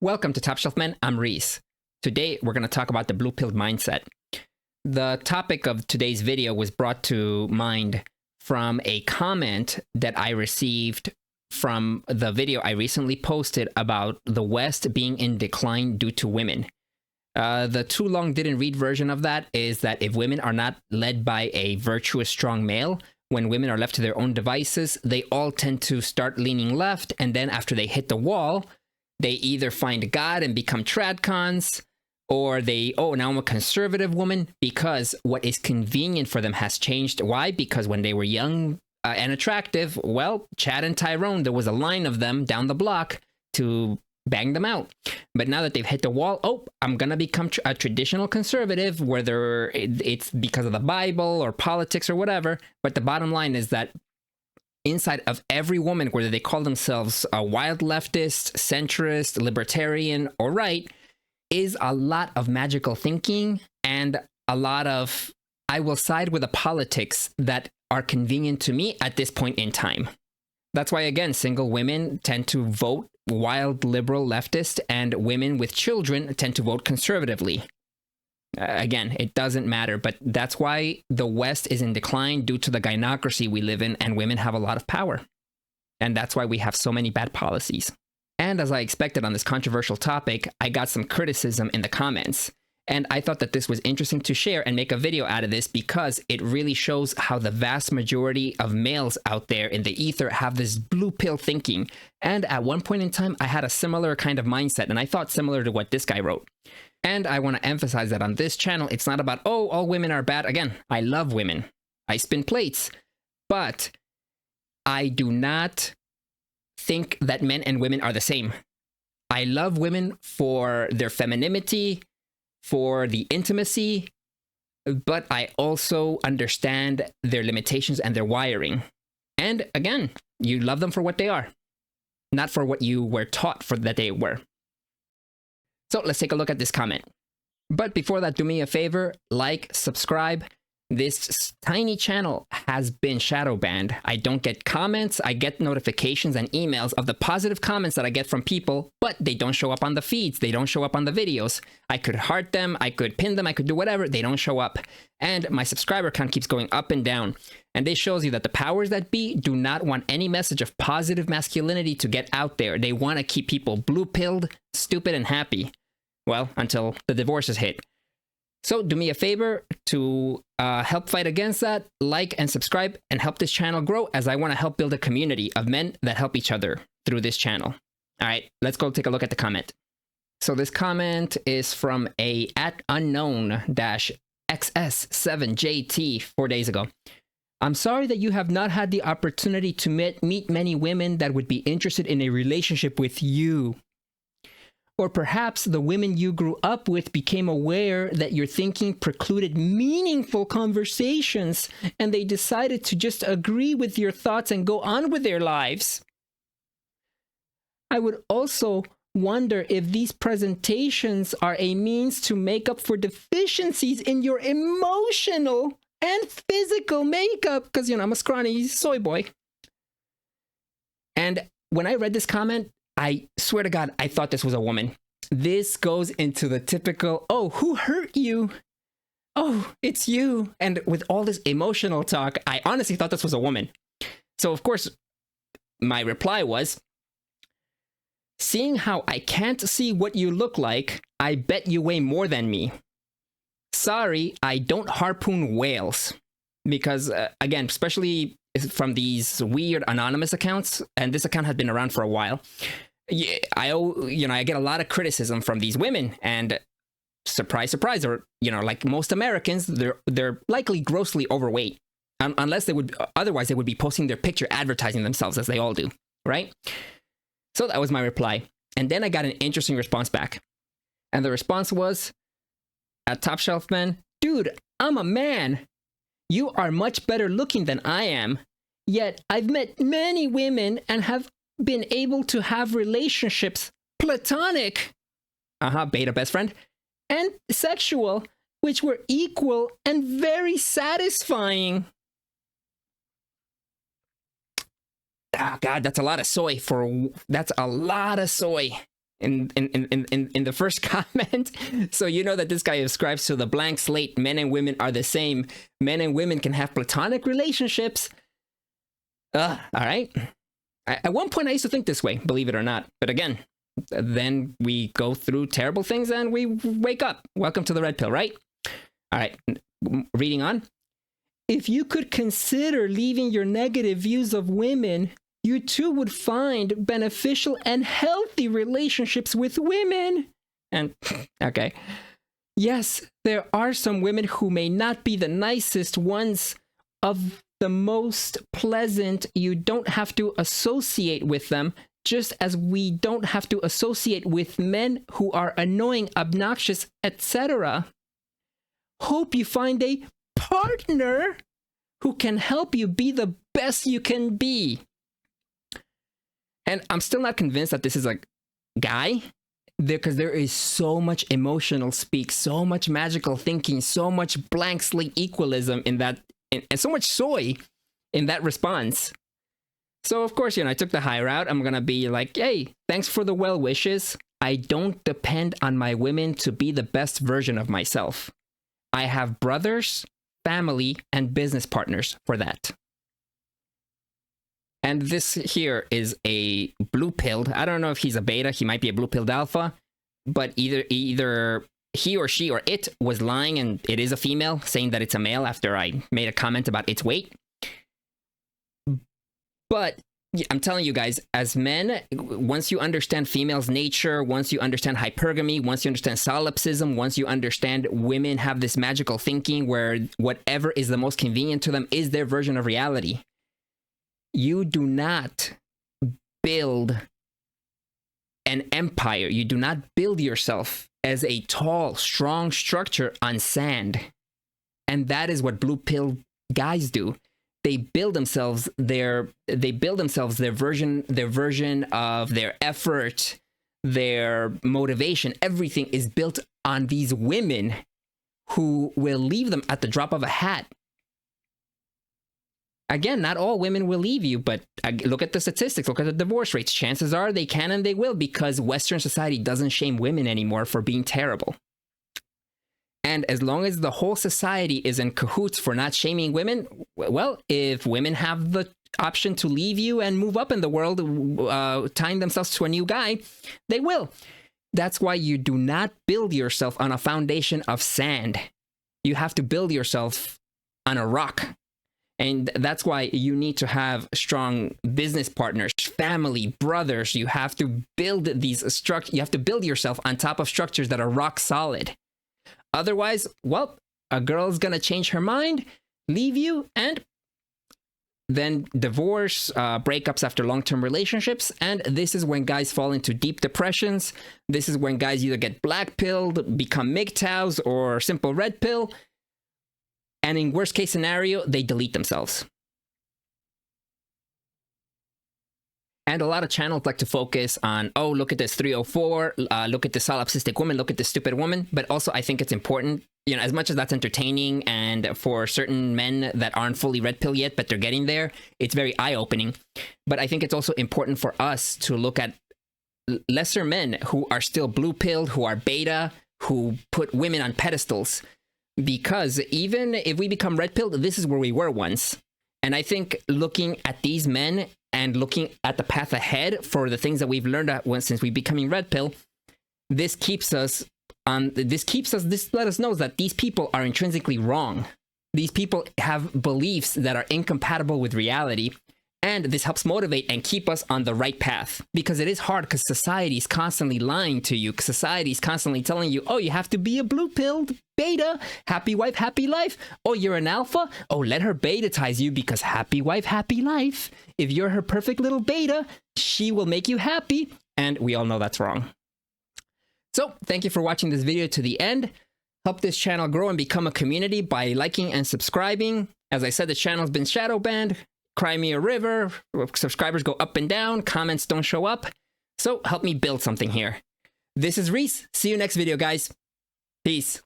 Welcome to Top Shelf Men. I'm Reese. Today, we're going to talk about the blue-pilled mindset. The topic of today's video was brought to mind from a comment that I received from the video I recently posted about the West being in decline due to women. The too long didn't read version of that is that if women are not led by a virtuous, strong male, when women are left to their own devices, they all tend to start leaning left, and then after they hit the wall, they either find God and become tradcons, or now I'm a conservative woman, because what is convenient for them has changed. Why? Because when they were young and attractive, well, Chad and Tyrone, there was a line of them down the block to bang them out. But now that they've hit the wall, I'm going to become a traditional conservative, whether it's because of the Bible or politics or whatever. But the bottom line is that inside of every woman, whether they call themselves a wild leftist, centrist, libertarian, or right, is a lot of magical thinking and a lot of, I will side with the politics that are convenient to me at this point in time. That's why, again, single women tend to vote wild liberal leftist, and women with children tend to vote conservatively. Again, it doesn't matter, but that's why the West is in decline due to the gynocracy we live in, and women have a lot of power. And that's why we have so many bad policies. And as I expected on this controversial topic, I got some criticism in the comments. And I thought that this was interesting to share and make a video out of this because it really shows how the vast majority of males out there in the ether have this blue pill thinking. And at one point in time, I had a similar kind of mindset, and I thought similar to what this guy wrote. And I want to emphasize that on this channel, it's not about, all women are bad. Again, I love women. I spin plates. But I do not think that men and women are the same. I love women for their femininity, for the intimacy, but I also understand their limitations and their wiring. And again, you love them for what they are, not for what you were taught for that they were. So let's take a look at this comment. But before that, do me a favor, like, subscribe. This tiny channel has been shadow banned. I don't get comments. I get notifications and emails of the positive comments that I get from people, but they don't show up on the feeds. They don't show up on the videos. I could heart them. I could pin them. I could do whatever. They don't show up. And my subscriber count keeps going up and down. And this shows you that the powers that be do not want any message of positive masculinity to get out there. They want to keep people blue-pilled, stupid, and happy. Well, until the divorces hit. So do me a favor to help fight against that, like and subscribe, and help this channel grow, as I want to help build a community of men that help each other through this channel. All right, let's go take a look at the comment. So this comment is from a @unknown-xs7jt 4 days ago. I'm sorry that you have not had the opportunity to meet many women that would be interested in a relationship with you. Or perhaps the women you grew up with became aware that your thinking precluded meaningful conversations, and they decided to just agree with your thoughts and go on with their lives. I would also wonder if these presentations are a means to make up for deficiencies in your emotional and physical makeup, because, I'm a scrawny soy boy. And when I read this comment, I swear to God, I thought this was a woman. This goes into the typical, who hurt you? Oh, it's you. And with all this emotional talk, I honestly thought this was a woman. So, of course, my reply was, seeing how I can't see what you look like, I bet you weigh more than me. Sorry, I don't harpoon whales. Because, again, especially from these weird anonymous accounts, and this account had been around for a while, I get a lot of criticism from these women, and surprise, surprise, or, like most Americans, they're likely grossly overweight, unless otherwise they would be posting their picture advertising themselves, as they all do, right? So that was my reply. And then I got an interesting response back. And the response was, at Top Shelf Men, dude, I'm a man. You are much better looking than I am. Yet I've met many women and have been able to have relationships, platonic, beta best friend, and sexual, which were equal and very satisfying. Ah, God, that's a lot of soy. That's a lot of soy. in the first comment. So you know that this guy ascribes to the blank slate. Men and women are the same. Men and women can have platonic relationships. All right. At one point, I used to think this way, believe it or not. But again, then we go through terrible things and we wake up. Welcome to the red pill, right? All right. Reading on. If you could consider leaving your negative views of women, you too would find beneficial and healthy relationships with women. And, okay. Yes, there are some women who may not be the nicest ones, of the most pleasant. You don't have to associate with them, just as we don't have to associate with men who are annoying, obnoxious, etc. Hope you find a partner who can help you be the best you can be. And I'm still not convinced that this is a guy, because there is so much emotional speak, so much magical thinking, so much blank slate equalism in that, and so much soy in that response. So of course, I took the high route. I'm gonna be like, hey, thanks for the well wishes. I don't depend on my women to be the best version of myself. I have brothers, family, and business partners for that. And this here is a blue-pilled. I don't know if he's a beta. He might be a blue-pilled alpha. But either he or she or it was lying, and it is a female, saying that it's a male after I made a comment about its weight. But I'm telling you guys, as men, once you understand females' nature, once you understand hypergamy, once you understand solipsism, once you understand women have this magical thinking where whatever is the most convenient to them is their version of reality, you do not build an empire. You do not build yourself as a tall, strong structure on sand. And that is what blue pill guys do. They build themselves their version of their effort, their motivation. Everything is built on these women who will leave them at the drop of a hat. Again, not all women will leave you, but look at the statistics, look at the divorce rates. Chances are they can and they will, because Western society doesn't shame women anymore for being terrible. And as long as the whole society is in cahoots for not shaming women, well, if women have the option to leave you and move up in the world, tying themselves to a new guy, they will. That's why you do not build yourself on a foundation of sand. You have to build yourself on a rock. And that's why you need to have strong business partners, family, brothers. You have to build these structures. You have to build yourself on top of structures that are rock solid. Otherwise, well, a girl's gonna change her mind, leave you, and then divorce, breakups after long-term relationships. And this is when guys fall into deep depressions. This is when guys either get black-pilled, become MGTOWs, or simple red pill. And in worst case scenario, they delete themselves. And a lot of channels like to focus on, oh, look at this 304, look at the solipsistic woman, look at this stupid woman. But also, I think it's important, as much as that's entertaining, and for certain men that aren't fully red pill yet, but they're getting there, it's very eye-opening. But I think it's also important for us to look at lesser men who are still blue-pilled, who are beta, who put women on pedestals. Because even if we become red pilled, this is where we were once. And I think looking at these men and looking at the path ahead for the things that we've learned since we becoming red pill, this let us know that these people are intrinsically wrong. These people have beliefs that are incompatible with reality. And this helps motivate and keep us on the right path. Because it is hard, because society is constantly lying to you. Society is constantly telling you, oh, you have to be a blue-pilled beta. Happy wife, happy life. Oh, you're an alpha? Oh, let her beta-tize you, because happy wife, happy life. If you're her perfect little beta, she will make you happy. And we all know that's wrong. So, thank you for watching this video to the end. Help this channel grow and become a community by liking and subscribing. As I said, the channel's been shadow banned. Cry me a river, subscribers go up and down, comments don't show up. So help me build something here. This is Reese. See you next video, guys. Peace.